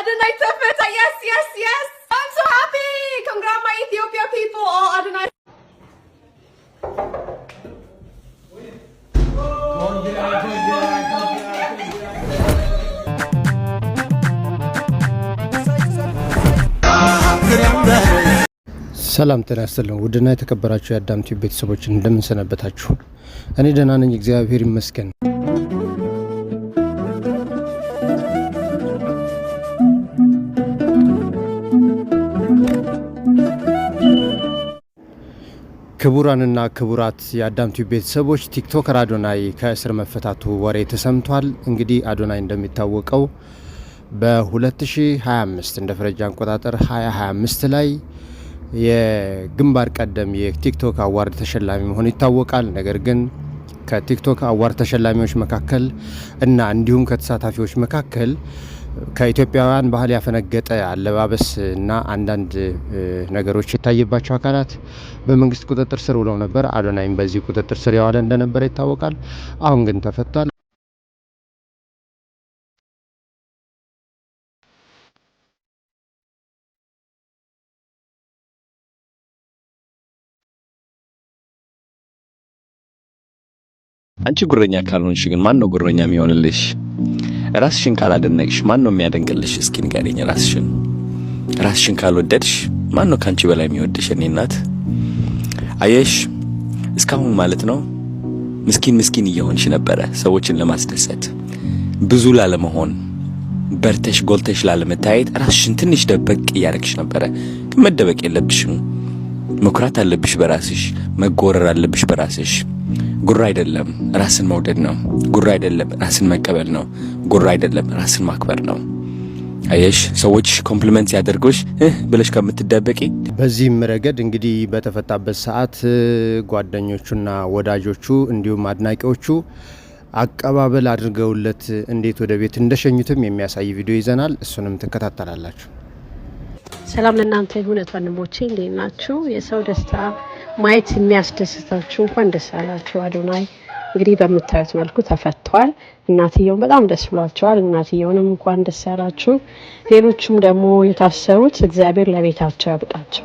Adonai Tafeta, yes, yes, yes. I'm so happy. Congrats, my Ethiopia people. Oh, Adonai. ሰላም ጤና ይስጥልን ውድና የተከበራችሁ የአዳም ቲዩብ ቤተሰቦች እንደምን ሰነበታችሁ? እኔ ደህና ነኝ እግዚአብሔር ይመስገን። ክቡራንና ክቡራት የአዳም ቲዩብ ቤተሰቦች ቲክቶከር አዶናይ ከእስር መፈታቱ ወሬ ተሰምቷል። እንግዲህ አዶናይ እንደሚታወቀው በ2025 እንደ ፈረንጅ አቆጣጠር 2025 ላይ የግንባር ቀደም የቲክቶክ አዋርድ ተሸላሚ መሆኑ ይታወቃል። ነገር ግን ከቲክቶክ አዋርድ ተሸላሚዎች መካከል እና እንዲሁም ከተሳታፊዎች መካከል ከኢትዮጵያውያን ባህል ያፈነገጠ አለባበስ እና አንዳንድ ነገሮች የታየባቸው አካላት በመንግስት ቁጥጥር ስር ውለው ነበር። አዶናይም በዚህ ቁጥጥር ስር ያዋለ እንደነበረ ይታወቃል። አሁን ግን ተፈቷል። አንቺ ጉረኛ ካልሆንሽ ግን ማን ነው ጉረኛ የሚሆንልሽ? ራስሽን ካላደነቅሽ ማን ነው የሚያደንቅልሽ? እስኪ ንገሪኝ። ራስሽን ካልወደድሽ ማን ነው ካንቺ በላይ የሚወድሽ? እኔ እናት አየሽ፣ እስካሁን ማለት ነው ምስኪን እየሆንሽ ነበረ ሰዎችን ለማስደሰት ብዙ ላለመሆን በርተሽ ጎልተሽ ላለመታየት ራስሽን ትንሽ ደበቅ እያደረግሽ ነበረ። ግን መደበቅ የለብሽም። መኩራት አለብሽ በራስሽ፣ መጎረር አለብሽ በራስሽ። ጉራ አይደለም ራስን መውደድ ነው። ጉራ አይደለም ራስን መቀበል ነው። ጉራ አይደለም ራስን ማክበር ነው። አየሽ፣ ሰዎች ኮምፕሊመንት ያደርጉሽ ብለሽ ከምትደበቂ በዚህም ረገድ እንግዲህ በተፈታበት ሰዓት ጓደኞቹና ወዳጆቹ እንዲሁም አድናቂዎቹ አቀባበል አድርገውለት እንዴት ወደ ቤት እንደሸኙትም የሚያሳይ ቪዲዮ ይዘናል። እሱንም ትከታተላላችሁ። ሰላም ለእናንተ ይሁን ወንድሞቼ፣ እንዴት ናችሁ? የሰው ደስታ ማየት የሚያስደስታችሁ እንኳን ደስ አላችሁ። አዶናይ እንግዲህ በምታዩት መልኩ ተፈቷል። እናትየውን በጣም ደስ ብሏቸዋል። እናትየውንም እንኳን ደስ ያላችሁ። ሌሎቹም ደግሞ የታሰሩት እግዚአብሔር ለቤታቸው ያብቃቸው።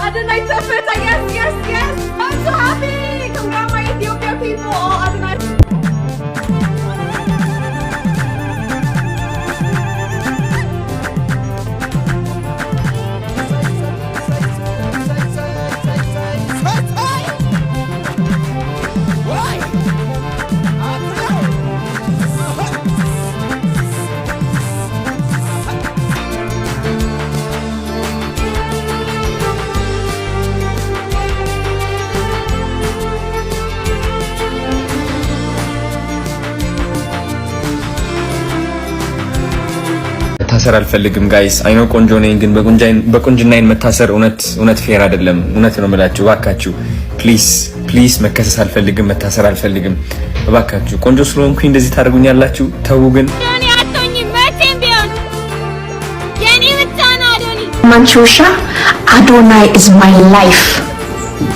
Adonai Tafeta, yes, yes, yes. I'm so happy. Congrats, my Ethiopia people. Oh, Adonai. መታሰር አልፈልግም ጋይስ። አይኖ ቆንጆ ነኝ፣ ግን በቁንጅናዬን መታሰር እውነት ፌር አይደለም። እውነት ነው የምላችሁ። እባካችሁ ፕሊዝ መከሰስ አልፈልግም፣ መታሰር አልፈልግም። እባካችሁ ቆንጆ ስለሆንኩኝ እንደዚህ ታደርጉኛላችሁ? ተው ግን እኔ አቶኝ መቼም ቢሆን የኔ ብቻ ነው አዶኒ። Manchusha, Adonai is my life.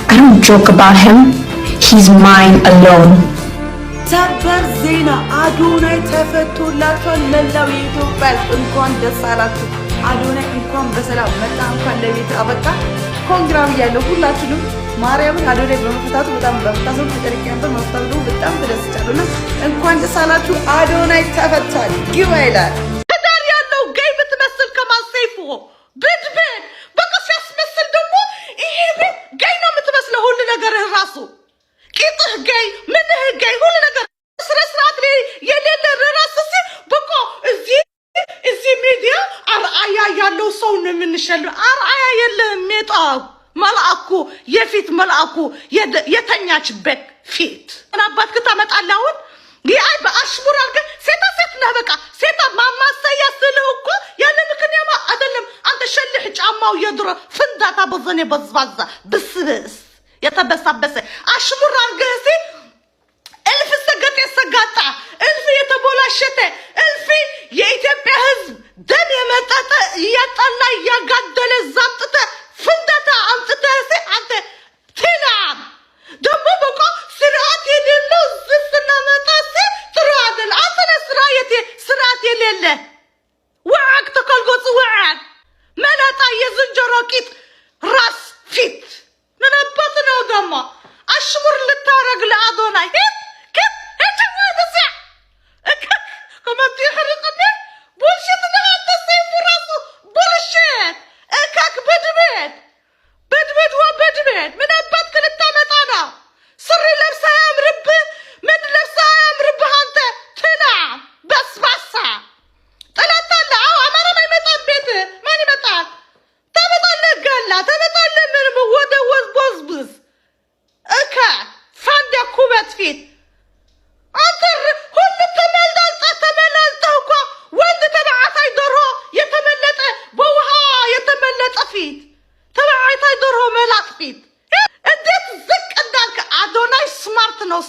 I don't joke about him. He's mine alone. ሰበር ዜና አዶናይ ተፈቶላችኋል። መላው የኢትዮጵያ እንኳን ደስ አላችሁ። አዶናይ እንኳን በሰላም መጣ፣ እንኳን ለቤት አበቃ። ኮንግራ ብያለሁ ሁላችሁንም። ማርያምን አዶናይ በመፈታቱ በጣም በመታሰሩ ተጨንቄ ነበር። መፈታቱ በጣም ተደስቻለሁና እንኳን ደስ አላችሁ። አዶናይ ተፈቷል። ግባ ይላል። ከዳር ያለው ገይ ብትመስል ከማሰይፉ ብድብድ በቃ ሲያስመስል ደግሞ ትንሸሉ አርአያ የለም ሜጣው መልአኩ የፊት መልአኩ የተኛችበት ፊት እናባት ከተመጣላውን ይአይ በአሽሙር አልከ ሴታ ሴት ነህ በቃ ሴታ ማማሰያ ስልህ እኮ ያለ ምክንያት አይደለም አንተ ሸልህ ጫማው የድሮ ፍንዳታ በዘኔ በዝባዛ ብስብስ የተበሳበሰ አሽሙር አርገህ እልፍ ሰገጥ የሰጋጣ እልፍ የተቦላሸተ እልፍ የኢትዮጵያ ሕዝብ ደም የመጠጠ እያጣላ እያጋደለ ዛምጥተ ፍንዳታ አምጥተ አንተ ትላም ደግሞ በቃ ስርዓት የሌለው ዝፍና መጣስ ጥሩ አይደል አንተ ስርዓት የሌለ ወዓቅ ተከልጎጽ ወዓቅ መላጣ የዝንጀሮ ቂጥ ራስ ፊት ምን አባት ነው ደግሞ አሽሙር ልታረግ ለአዶናይ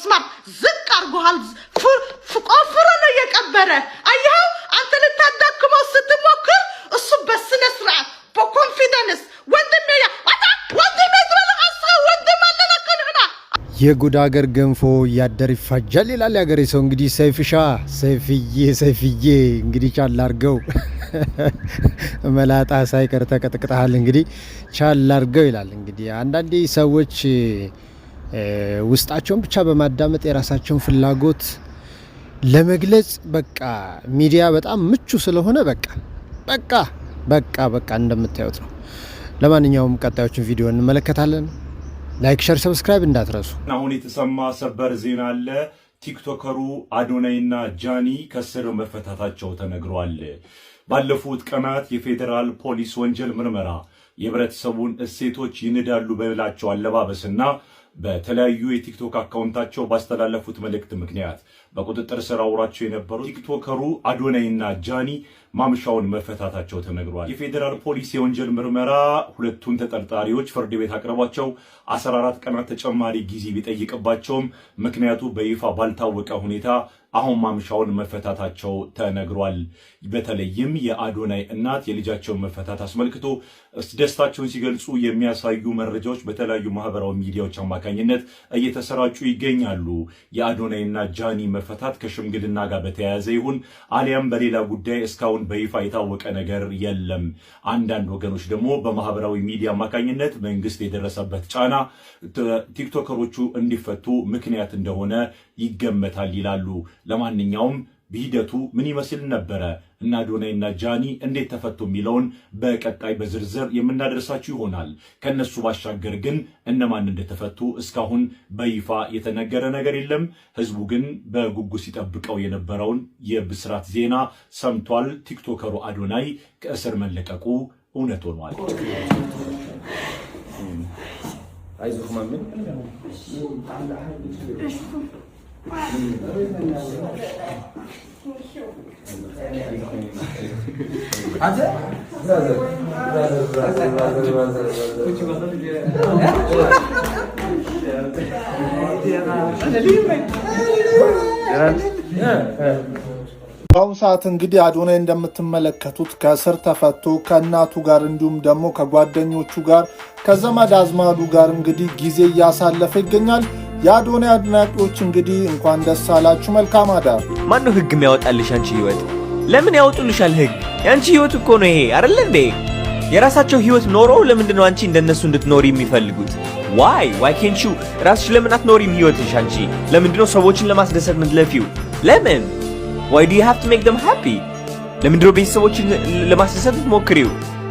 ስማርት ዝቅ አርጎሃል ቆፍሮ ነው የቀበረ አየው አንተ ልታዳክመው ስትሞክር እሱ በስነ ስርዓት በኮንፊደንስ ወንድሜ የጉድ አገር ገንፎ ያደር ይፋጃል ይላል ያገሬ ሰው። እንግዲህ ሰይፍሻ ሰይፍዬ እንግዲህ ቻል አርገው መላጣ ሳይቀር ተቀጥቅጣል እንግዲህ ቻል አርገው ይላል። እንግዲህ አንዳንዴ ሰዎች ውስጣቸውን ብቻ በማዳመጥ የራሳቸውን ፍላጎት ለመግለጽ በቃ ሚዲያ በጣም ምቹ ስለሆነ በቃ እንደምታዩት ነው። ለማንኛውም ቀጣዮችን ቪዲዮ እንመለከታለን። ላይክ፣ ሼር፣ ሰብስክራይብ እንዳትረሱ። አሁን የተሰማ ሰበር ዜና አለ። ቲክቶከሩ አዶናይና ጃኒ ከስር መፈታታቸው ተነግሯል። ባለፉት ቀናት የፌዴራል ፖሊስ ወንጀል ምርመራ የህብረተሰቡን እሴቶች ይንዳሉ በላቸው አለባበስና በተለያዩ የቲክቶክ አካውንታቸው ባስተላለፉት መልእክት ምክንያት በቁጥጥር ስር አውሏቸው የነበሩ ቲክቶከሩ አዶናይና ጃኒ ማምሻውን መፈታታቸው ተነግሯል። የፌዴራል ፖሊስ የወንጀል ምርመራ ሁለቱን ተጠርጣሪዎች ፍርድ ቤት አቅርቧቸው 14 ቀናት ተጨማሪ ጊዜ ቢጠይቅባቸውም ምክንያቱ በይፋ ባልታወቀ ሁኔታ አሁን ማምሻውን መፈታታቸው ተነግሯል። በተለይም የአዶናይ እናት የልጃቸውን መፈታት አስመልክቶ ደስታቸውን ሲገልጹ የሚያሳዩ መረጃዎች በተለያዩ ማህበራዊ ሚዲያዎች አማካኝነት እየተሰራጩ ይገኛሉ። የአዶናይና ጃኒ መፈታት ከሽምግልና ጋር በተያያዘ ይሁን አሊያም በሌላ ጉዳይ እስካሁን በይፋ የታወቀ ነገር የለም። አንዳንድ ወገኖች ደግሞ በማህበራዊ ሚዲያ አማካኝነት መንግስት የደረሰበት ጫና ቲክቶከሮቹ እንዲፈቱ ምክንያት እንደሆነ ይገመታል ይላሉ። ለማንኛውም ሂደቱ ምን ይመስል ነበረ እና አዶናይና ጃኒ እንዴት ተፈቱ የሚለውን በቀጣይ በዝርዝር የምናደርሳችሁ ይሆናል። ከነሱ ባሻገር ግን እነማን እንደተፈቱ እስካሁን በይፋ የተነገረ ነገር የለም። ህዝቡ ግን በጉጉት ሲጠብቀው የነበረውን የብስራት ዜና ሰምቷል። ቲክቶከሩ አዶናይ ከእስር መለቀቁ እውነት ሆኗል። አይዞህ ማምን በአሁኑ ሰዓት እንግዲህ አዶናይ እንደምትመለከቱት ከእስር ተፈቶ ከእናቱ ጋር እንዲሁም ደግሞ ከጓደኞቹ ጋር ከዘመድ አዝማዱ ጋር እንግዲህ ጊዜ እያሳለፈ ይገኛል። የአዶናይ አድናቂዎች እንግዲህ እንኳን ደስ አላችሁ፣ መልካም አዳር። ማን ነው ህግ የሚያወጣልሽ? አንቺ ህይወት ለምን ያወጡልሻል? ህግ ያንቺ ህይወት እኮ ነው ይሄ አይደል እንዴ? የራሳቸው ህይወት ኖሮ ለምንድን ነው አንቺ እንደነሱ እንድትኖሪ የሚፈልጉት? why can't you ራስሽ ለምን አትኖሪም ህይወትሽ? አንቺ ለምንድን ነው ሰዎችን ለማስደሰት ምትለፊው? ለምን why do you have to make them happy? ለምንድን ነው ቤተሰቦችን ለማስደሰት ምትሞክሪው?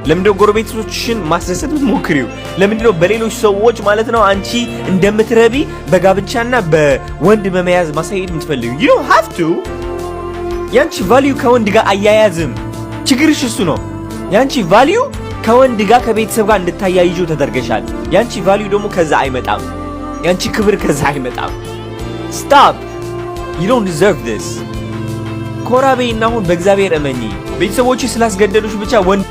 ለምንድነው ጎረቤቶችሽን ማስደሰት ምትሞክሪው? ለምንድነው በሌሎች ሰዎች ማለት ነው አንቺ እንደምትረቢ በጋብቻና በወንድ መመያዝ ማሳየት ምትፈልጊው? you don't have to። ያንቺ ቫልዩ ከወንድ ጋር አያያዝም። ችግርሽ እሱ ነው። ያንቺ ቫልዩ ከወንድ ጋር ከቤተሰብ ጋር እንድታያይዡ ተደርገሻል። ያንቺ ቫልዩ ደግሞ ከዛ አይመጣም። ያንቺ ክብር ከዛ አይመጣም። ስቶፕ you don't deserve this። ኮራ በይና አሁን በእግዚአብሔር እመኚ። ቤተሰቦች ስላስገደሉሽ ብቻ ወንድ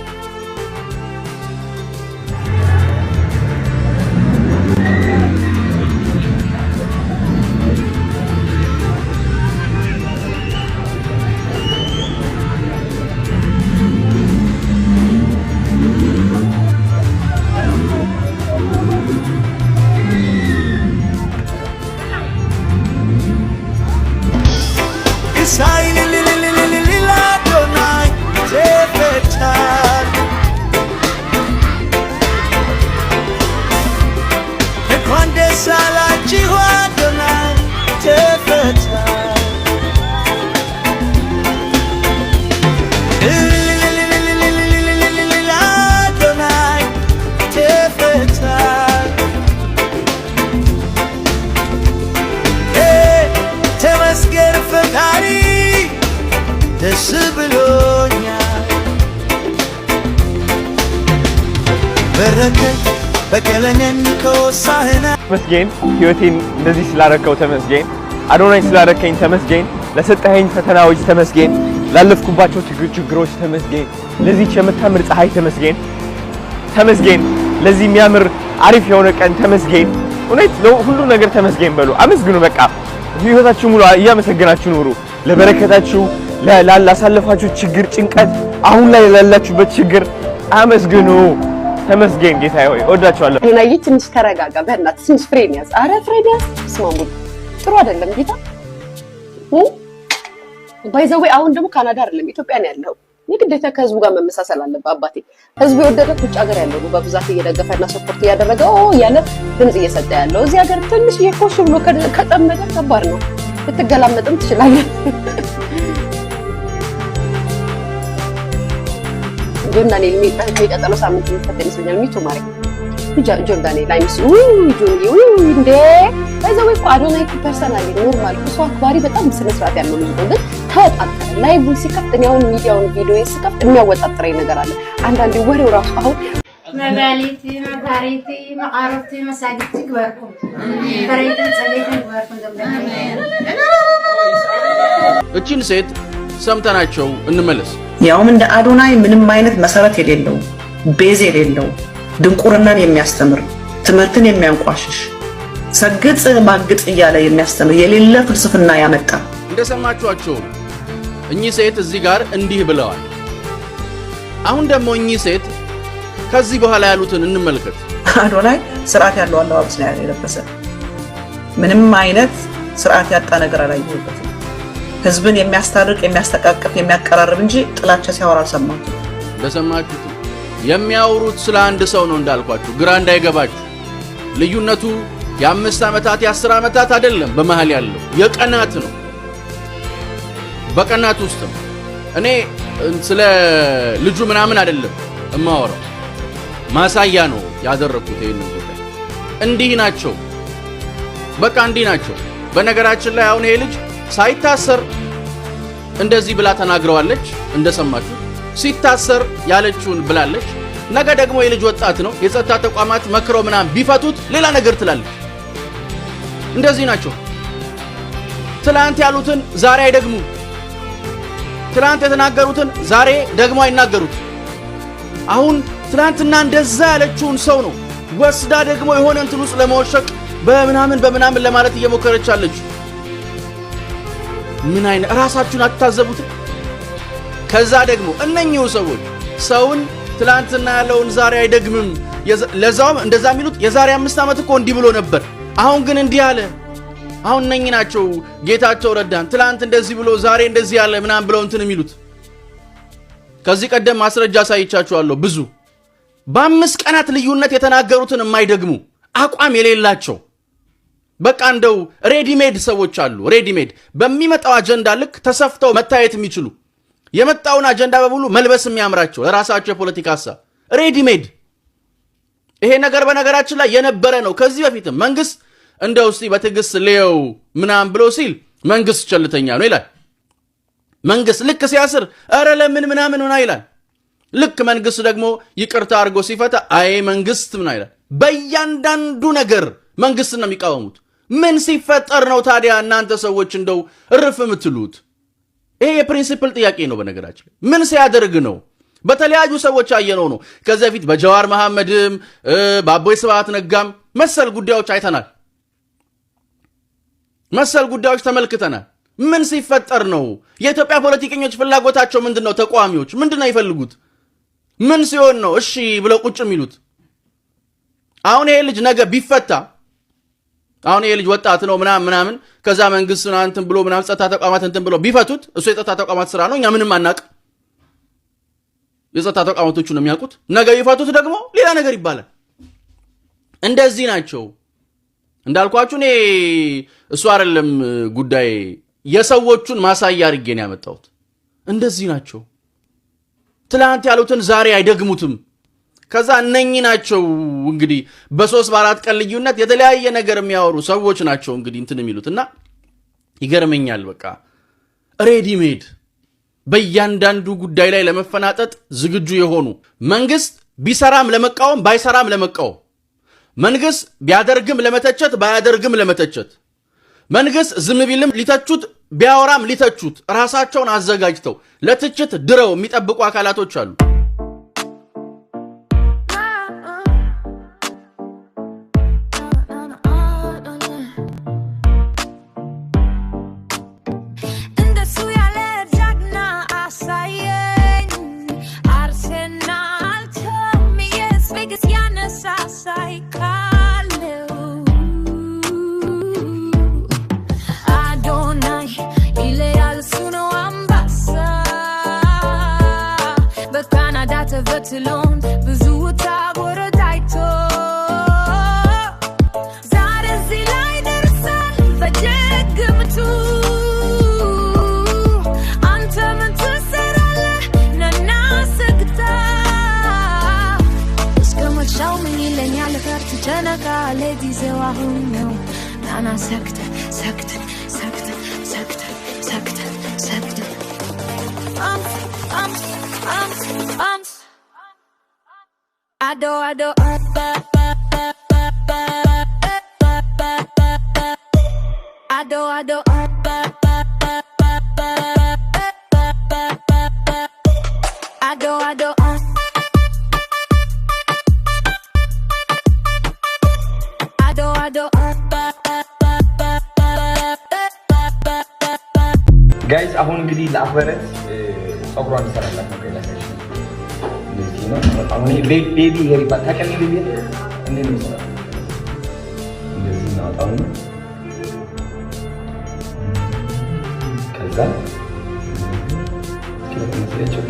ተመስገን ህይወቴን እንደዚህ ስላረከው ተመስገን። አዶናይ ስላረከኝ ተመስገን። ለሰጠኸኝ ፈተናዎች ተመስገን። ላለፍኩባቸው ችግሮች ተመስገን። ለዚህ የምታምር ፀሐይ ተመስገን። ተመስገን ለዚህ የሚያምር አሪፍ የሆነ ቀን ተመስገን። እውነት ሁሉ ነገር ተመስገን በሉ። አመስግኑ። በቃ ህይወታችሁ ሙሉ እያመሰገናችሁ ኑሩ። ለበረከታችሁ፣ ላሳለፋችሁ ችግር፣ ጭንቀት፣ አሁን ላይ ላላችሁበት ችግር አመስግኑ። ተመስገን ጌታዬ ሆይ እወዳችኋለሁ። ዶናዬ ትንሽ ተረጋጋ፣ በእናትህ ትንሽ ፍሬን ያዝ። ኧረ ፍሬን ያዝ። ስማሙ ጥሩ አይደለም ጌታ ባይዘዌ። አሁን ደግሞ ካናዳ አይደለም ኢትዮጵያ ነው ያለው። የግዴታ ከህዝቡ ጋር መመሳሰል አለበት አባቴ። ህዝቡ የወደደው ውጭ ሀገር ያለው ነው በብዛት እየደገፈና ሰፖርት እያደረገ ያለ ድምጽ እየሰጠ ያለው። እዚህ ሀገር ትንሽ የኮሽ ብሎ ከጠመደ ከባድ ነው። ልትገላመጥም ትችላለህ። ጆን ዳንኤል የሚቀጥለው ሳምንት የሚፈተን ይመስለኛል። ሚቱ ማሪ ጆን ዳንኤል አይምስ እንዴ ባይዘዌ እኮ አዶናይ ፐርሰናሊ ኖርማል እሱ አክባሪ በጣም ስነ ስርዓት ያለው ልጅ ነው። ግን ተወጣጣ ላይቭ ሲከፍት እኔ አሁን ሚዲያውን ቪዲዮ ሲከፍት የሚያወጣጥረኝ ነገር አለ። አንዳንዴ ወሬው ራሱ አሁን መባሊቲ መባሪቲ መዓረፍቲ መሳጊቲ ግበርኩ በረይት ጸለይት ግበርኩ እቺን ሴት ሰምተናቸው እንመለስ። ያውም እንደ አዶናይ ምንም አይነት መሰረት የሌለው ቤዝ የሌለው ድንቁርናን የሚያስተምር ትምህርትን የሚያንቋሽሽ ሰግጥ ማግጥ እያለ የሚያስተምር የሌለ ፍልስፍና ያመጣ እንደሰማችኋቸው እኚህ ሴት እዚህ ጋር እንዲህ ብለዋል። አሁን ደግሞ እኚህ ሴት ከዚህ በኋላ ያሉትን እንመልከት። አዶናይ ስርዓት ያለው አለባበስ ነው የለበሰ። ምንም አይነት ስርዓት ያጣ ነገር አላየሁበትም። ህዝብን የሚያስታርቅ የሚያስተቃቅፍ የሚያቀራርብ እንጂ ጥላቻ ሲያወራ አልሰማሁትም። እንደሰማችሁት የሚያወሩት ስለ አንድ ሰው ነው እንዳልኳችሁ፣ ግራ እንዳይገባችሁ። ልዩነቱ የ5 ዓመታት የ10 ዓመታት አይደለም። በመሃል ያለው የቀናት ነው። በቀናት ውስጥ እኔ ስለ ልጁ ምናምን አይደለም እማወራው፣ ማሳያ ነው ያደረኩት። ይሄንን ጉዳይ እንዲህ ናቸው፣ በቃ እንዲህ ናቸው። በነገራችን ላይ አሁን ይሄ ልጅ ሳይታሰር እንደዚህ ብላ ተናግረዋለች። እንደሰማችሁ ሲታሰር ያለችውን ብላለች። ነገ ደግሞ የልጅ ወጣት ነው፣ የጸጥታ ተቋማት መክረው ምናምን ቢፈቱት ሌላ ነገር ትላለች። እንደዚህ ናቸው። ትላንት ያሉትን ዛሬ አይደግሙ፣ ትላንት የተናገሩትን ዛሬ ደግሞ አይናገሩት። አሁን ትላንትና እንደዛ ያለችውን ሰው ነው ወስዳ ደግሞ የሆነ እንትን ውስጥ ለመወሸቅ በምናምን ለማለት እየሞከረች አለች። ምን አይነት ራሳችሁን አትታዘቡት? ከዛ ደግሞ እነኚሁ ሰዎች ሰውን ትላንትና ያለውን ዛሬ አይደግምም። ለዛውም እንደዛ የሚሉት የዛሬ 5 ዓመት እኮ እንዲህ ብሎ ነበር፣ አሁን ግን እንዲህ አለ። አሁን እነኚህ ናቸው ጌታቸው ረዳን ትላንት እንደዚህ ብሎ ዛሬ እንደዚህ ያለ ምናምን ብለው እንትን የሚሉት። ከዚህ ቀደም ማስረጃ ሳይቻችኋለሁ ብዙ በ5 ቀናት ልዩነት የተናገሩትን የማይደግሙ አቋም የሌላቸው በቃ እንደው ሬዲሜድ ሰዎች አሉ። ሬዲሜድ በሚመጣው አጀንዳ ልክ ተሰፍተው መታየት የሚችሉ የመጣውን አጀንዳ በሙሉ መልበስ የሚያምራቸው ለራሳቸው የፖለቲካ ሐሳብ ሬዲሜድ። ይሄ ነገር በነገራችን ላይ የነበረ ነው። ከዚህ በፊትም መንግስት እንደው እስቲ በትዕግስት ሊየው ምናምን ብሎ ሲል መንግስት ቸልተኛ ነው ይላል። መንግስት ልክ ሲያስር ኧረ ለምን ምናምን ሆና ይላል። ልክ መንግስት ደግሞ ይቅርታ አድርጎ ሲፈታ አይ መንግስት ምን አይላል? በእያንዳንዱ ነገር መንግስት ነው የሚቃወሙት። ምን ሲፈጠር ነው ታዲያ እናንተ ሰዎች እንደው እርፍ የምትሉት? ይሄ የፕሪንሲፕል ጥያቄ ነው። በነገራችን ምን ሲያደርግ ነው? በተለያዩ ሰዎች አየነው ነው። ከዚህ በፊት በጀዋር መሐመድም በአቦይ ስብሃት ነጋም መሰል ጉዳዮች አይተናል። መሰል ጉዳዮች ተመልክተናል። ምን ሲፈጠር ነው? የኢትዮጵያ ፖለቲከኞች ፍላጎታቸው ምንድነው? ተቃዋሚዎች ምንድነው ይፈልጉት? ምን ሲሆን ነው እሺ ብለው ቁጭ የሚሉት? አሁን ይሄ ልጅ ነገ ቢፈታ አሁን ይሄ ልጅ ወጣት ነው ምናምን ከዛ መንግስት እንትን ብሎ ምናምን ጸጥታ ተቋማት እንትን ብሎ ቢፈቱት እሱ የጸጥታ ተቋማት ስራ ነው። እኛ ምንም አናቅ። የጸጥታ ተቋማቶቹ ነው የሚያውቁት። ነገ ቢፈቱት ደግሞ ሌላ ነገር ይባላል። እንደዚህ ናቸው። እንዳልኳችሁ እኔ እሱ አይደለም ጉዳይ የሰዎቹን ማሳያ አድርጌ ነው ያመጣሁት። እንደዚህ ናቸው። ትላንት ያሉትን ዛሬ አይደግሙትም። ከዛ እነኚህ ናቸው እንግዲህ በ3 በ4 ቀን ልዩነት የተለያየ ነገር የሚያወሩ ሰዎች ናቸው እንግዲህ እንትን የሚሉትና ይገርመኛል። በቃ ሬዲሜድ በእያንዳንዱ ጉዳይ ላይ ለመፈናጠጥ ዝግጁ የሆኑ መንግስት ቢሰራም ለመቃወም ባይሰራም ለመቃወም መንግስት ቢያደርግም ለመተቸት ባያደርግም ለመተቸት መንግስት ዝም ቢልም ሊተቹት ቢያወራም ሊተቹት ራሳቸውን አዘጋጅተው ለትችት ድረው የሚጠብቁ አካላቶች አሉ። ጋይስ አሁን እንግዲህ ለአክበረት ጸጉሯን ይሰራላት ነው ጋይስ። እንደዚህ ነው አሁን ቤቢ ሄር ይባል ታቀሚ ቤቢ እንዴት ነው ይሰራል? እንደዚህ ነው አጣው ነው። ከዛ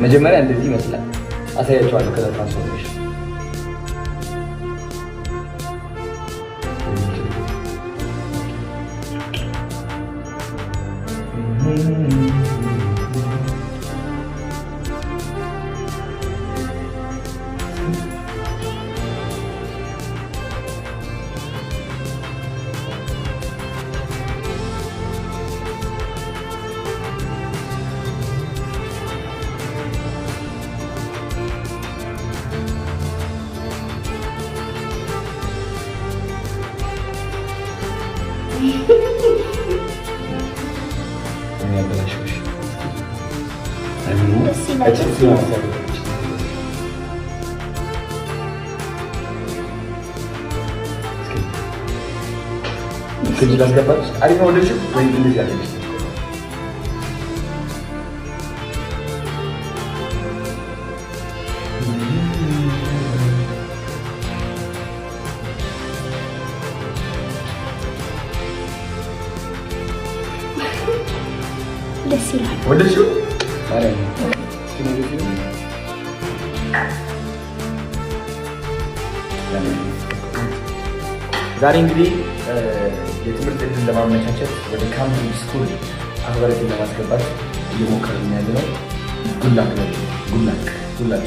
መጀመሪያ እንደዚህ ይመስላል። አሳያቸዋለሁ ከዛ ትራንስፎርሜሽን ከዚህ ላስገባች አሪፍ ነው ወደሽ ወይ እንደዚህ ያለሽ ደስ ይላል። ወደሽ አረ ዛሬ እንግዲህ የትምህርት ዕድል ለማመቻቸት ወደ ካምብሪጅ ስኩል አክበረትን ለማስገባት እየሞከርን ያለነው ጉላክ ነው። ጉላክ